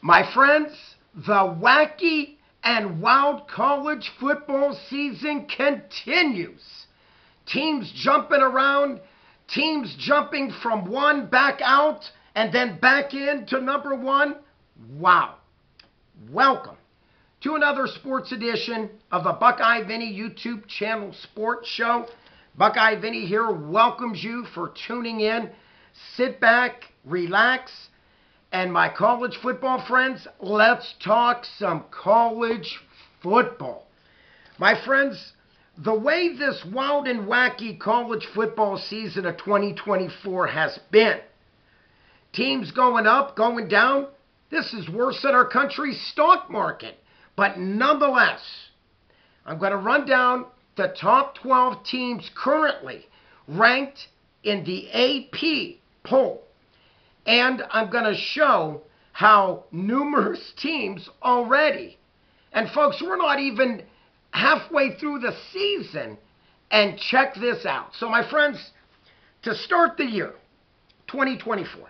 My friends, the wacky and wild college football season continues. Teams jumping around, teams jumping from one back out and then back into number one. Wow. Welcome to another sports edition of the Buckeye Vinny YouTube channel sports show. Buckeye Vinny here welcomes you for tuning in. Sit back, relax, and my college football friends, let's talk some college football. My friends, the way this wild and wacky college football season of 2024 has been, teams going up, going down, this is worse than our country's stock market. But nonetheless, I'm going to run down the top 12 teams currently ranked in the AP poll. And I'm going to show how numerous teams already, and folks, we're not even halfway through the season, and check this out. So my friends, to start the year, 2024,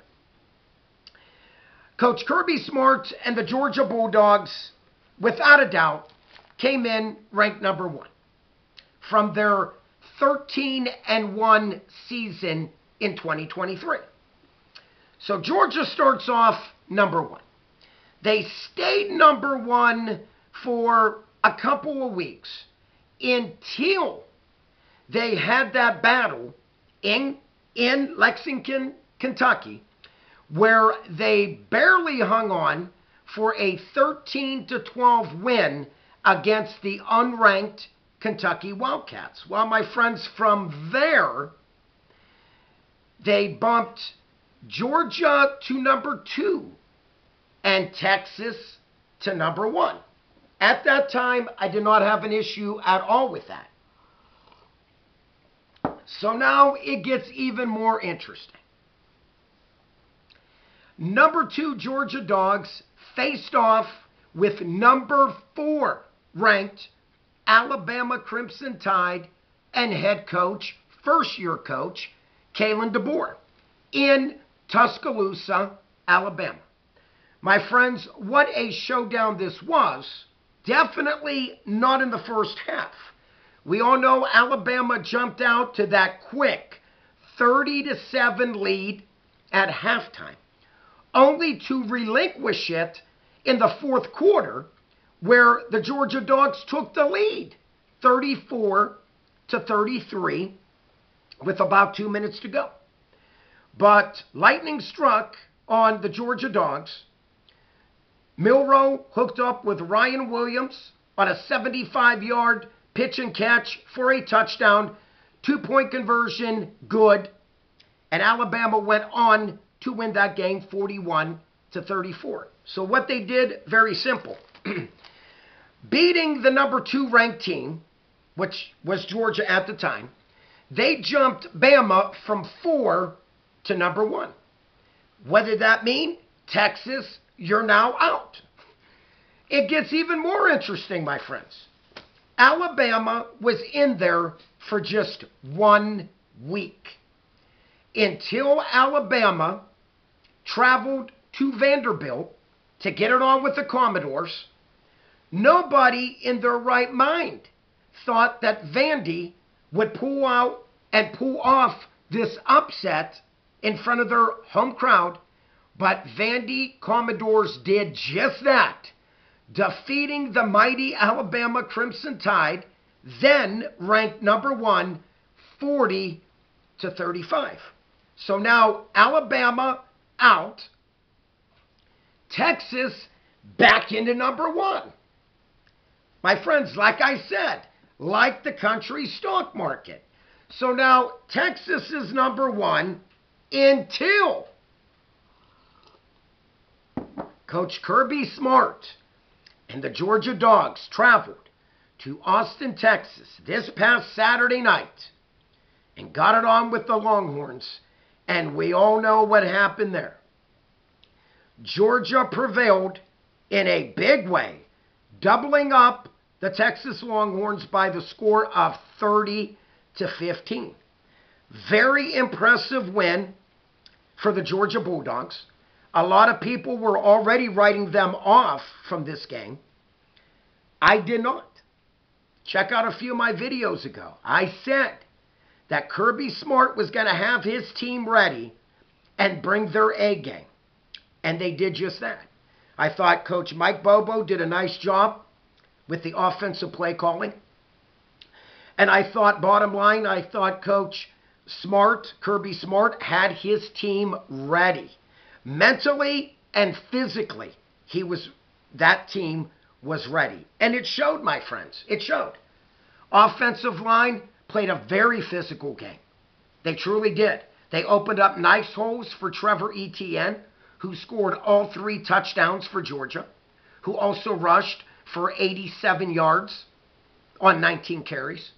Coach Kirby Smart and the Georgia Bulldogs, without a doubt, came in ranked number one from their 13-1 season in 2023. So Georgia starts off number one. They stayed number one for a couple of weeks until they had that battle in Lexington, Kentucky, where they barely hung on for a 13-12 win against the unranked Kentucky Wildcats. Well, my friends, from there, they bumped Georgia to number two and Texas to number one. At that time, I did not have an issue at all with that. So now it gets even more interesting. Number two Georgia Dogs faced off with number four ranked Alabama Crimson Tide and head coach, first-year coach, Kalen DeBoer in Tuscaloosa, Alabama. My friends, what a showdown this was. Definitely not in the first half. We all know Alabama jumped out to that quick 30-7 lead at halftime, only to relinquish it in the fourth quarter, where the Georgia Dogs took the lead, 34-33, with about 2 minutes to go. But lightning struck on the Georgia Dogs. Milroe hooked up with Ryan Williams on a 75-yard pitch and catch for a touchdown. 2-point conversion, good. And Alabama went on to win that game 41-34. So what they did, very simple. Beating the number two ranked team, which was Georgia at the time, they jumped Bama from 4 to number one. What did that mean? Texas, you're now out. It gets even more interesting, my friends. Alabama was in there for just 1 week until Alabama traveled to Vanderbilt to get it on with the Commodores. Nobody in their right mind thought that Vandy would pull out and pull off this upset in front of their home crowd, but Vandy Commodores did just that, defeating the mighty Alabama Crimson Tide, then ranked number one, 40-35. So now Alabama out, Texas back into number one. My friends, like I said, like the country's stock market. So now Texas is number one until Coach Kirby Smart and the Georgia Dogs traveled to Austin, Texas this past Saturday night and got it on with the Longhorns. And we all know what happened there. Georgia prevailed in a big way, doubling up the Texas Longhorns by the score of 30-15. Very impressive win for the Georgia Bulldogs. A lot of people were already writing them off from this game. I did not. Check out a few of my videos ago. I said that Kirby Smart was going to have his team ready and bring their A game. And they did just that. I thought Coach Mike Bobo did a nice job with the offensive play calling. And I thought, bottom line, I thought Coach Smart, Kirby Smart, had his team ready. Mentally and physically, that team was ready. And it showed, my friends. It showed. Offensive line played a very physical game. They truly did. They opened up nice holes for Trevor Etienne, who scored all 3 touchdowns for Georgia, who also rushed for 87 yards on 19 carries.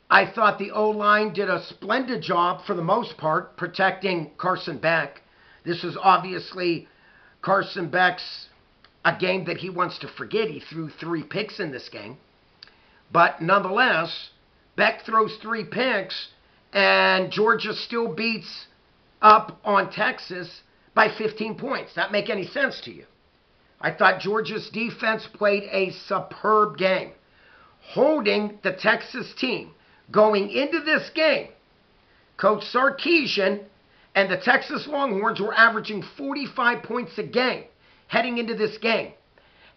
I thought the O-line did a splendid job, for the most part, protecting Carson Beck. This is obviously Carson Beck's a game that he wants to forget. He threw 3 picks in this game. But nonetheless, Beck throws 3 picks, and Georgia still beats up on Texas by 15 points. That make any sense to you? I thought Georgia's defense played a superb game, holding the Texas team. Going into this game, Coach Sarkisian and the Texas Longhorns were averaging 45 points a game heading into this game.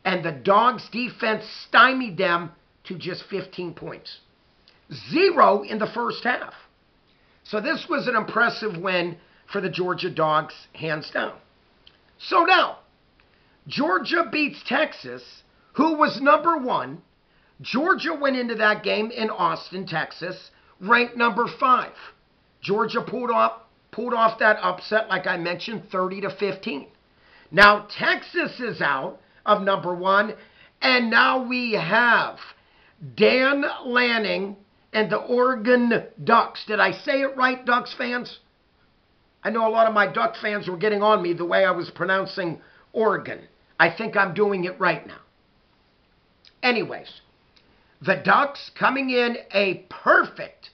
And the Dogs' defense stymied them to just 15 points. 0 in the first half. So this was an impressive win for the Georgia Dogs, hands down. So now, Georgia beats Texas, who was number 1. Georgia went into that game in Austin, Texas, ranked number 5. Georgia pulled off that upset, like I mentioned, 30-15. Now Texas is out of number 1, and now we have Dan Lanning and the Oregon Ducks. Did I say it right, Ducks fans? I know a lot of my Duck fans were getting on me the way I was pronouncing Oregon. I think I'm doing it right now. Anyways, the Ducks coming in a perfect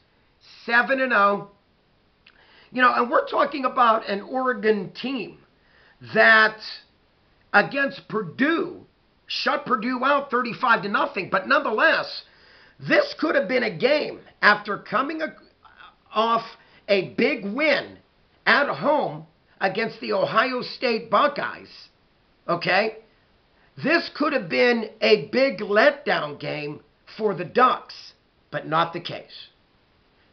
7-0. You know, and we're talking about an Oregon team that against Purdue shut Purdue out 35-0. But nonetheless, this could have been a game after coming off a big win at home against the Ohio State Buckeyes. Okay? This could have been a big letdown game for the Ducks, but not the case.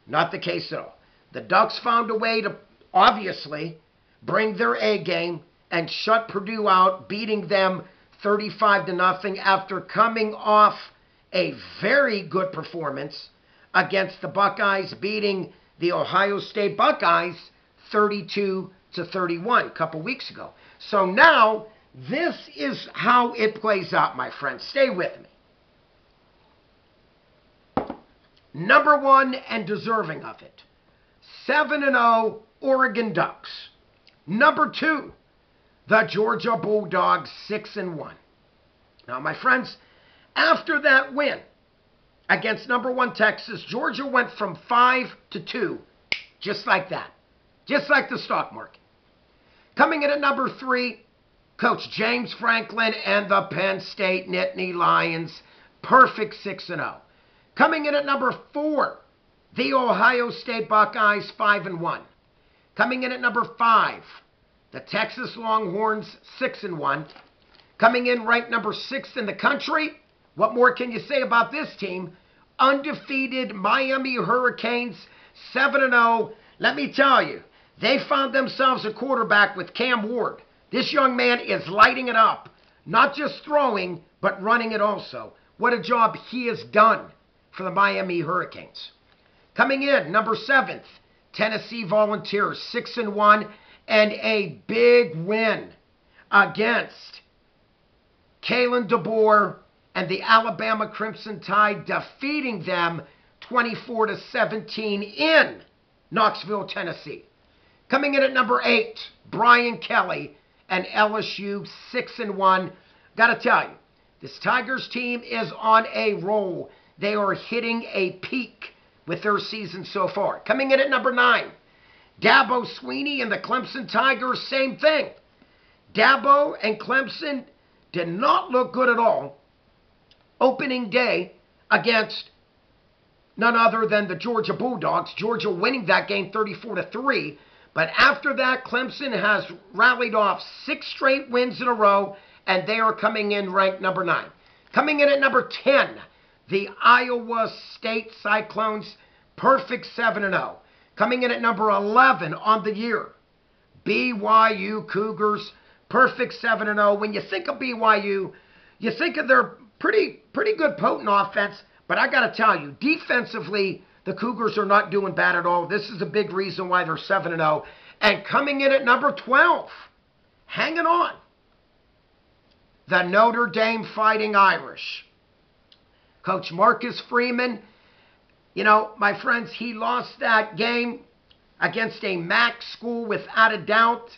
Not the case at all. The Ducks found a way to, obviously, bring their A game and shut Purdue out, beating them 35-0 after coming off a very good performance against the Buckeyes, beating the Ohio State Buckeyes 32-31 a couple weeks ago. So now, this is how it plays out, my friends. Stay with me. Number 1 and deserving of it, 7-0 Oregon Ducks. Number 2, the Georgia Bulldogs, 6-1. Now, my friends, after that win against number 1 Texas, Georgia went from 5-2, just like that. Just like the stock market. Coming in at number 3, Coach James Franklin and the Penn State Nittany Lions, perfect 6-0. Coming in at number 4, the Ohio State Buckeyes, 5-1. Coming in at number 5, the Texas Longhorns, 6-1. Coming in ranked number 6 in the country. What more can you say about this team? Undefeated Miami Hurricanes, 7-0. Let me tell you, they found themselves a quarterback with Cam Ward. This young man is lighting it up. Not just throwing, but running it also. What a job he has done for the Miami Hurricanes. Coming in, number 7th, Tennessee Volunteers, 6-1, and a big win against Kalen DeBoer and the Alabama Crimson Tide, defeating them 24-17 in Knoxville, Tennessee. Coming in at number 8, Brian Kelly and LSU, 6-1. Got to tell you, this Tigers team is on a roll. They are hitting a peak with their season so far. Coming in at number 9, Dabo Swinney and the Clemson Tigers, same thing. Dabo and Clemson did not look good at all opening day against none other than the Georgia Bulldogs. Georgia winning that game 34-3. But after that, Clemson has rallied off 6 straight wins in a row, and they are coming in ranked number 9. Coming in at number 10, the Iowa State Cyclones, perfect 7-0. Coming in at number 11 on the year, BYU Cougars, perfect 7-0. When you think of BYU, you think of their pretty good potent offense. But I got to tell you, defensively, the Cougars are not doing bad at all. This is a big reason why they're 7-0. And coming in at number 12, hanging on, the Notre Dame Fighting Irish. Coach Marcus Freeman, you know, my friends, he lost that game against a MAC school without a doubt.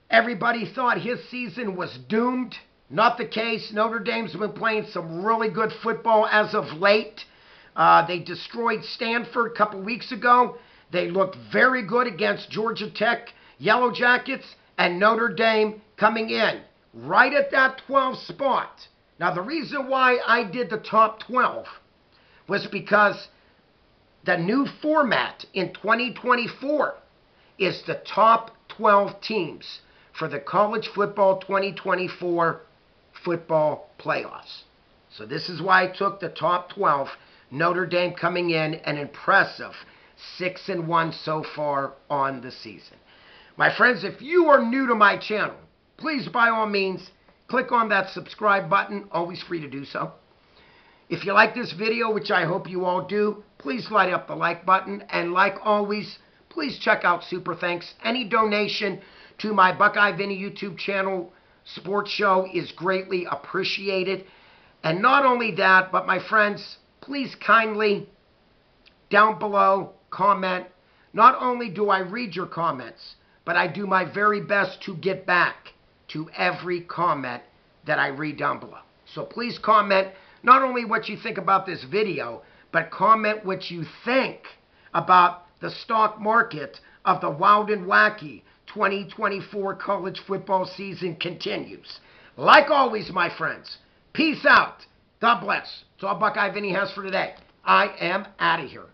Everybody thought his season was doomed. Not the case. Notre Dame's been playing some really good football as of late. They destroyed Stanford a couple weeks ago. They looked very good against Georgia Tech Yellow Jackets, and Notre Dame coming in right at that 12 spot. Now, the reason why I did the top 12 was because the new format in 2024 is the top 12 teams for the College Football 2024 football playoffs. So this is why I took the top 12. Notre Dame coming in an impressive 6-1 so far on the season. My friends, if you are new to my channel, please by all means click on that subscribe button. Always free to do so. If you like this video, which I hope you all do, please light up the like button. And like always, please check out Super Thanks. Any donation to my Buckeye Vinny YouTube channel sports show is greatly appreciated. And not only that, but my friends, please kindly down below comment. Not only do I read your comments, but I do my very best to get back to every comment that I read down below. So please comment not only what you think about this video, but comment what you think about the stock market of the Wild and Wacky 2024 college football season continues. Like always, my friends, peace out. God bless. That's all Buckeye Vinny has for today. I am out of here.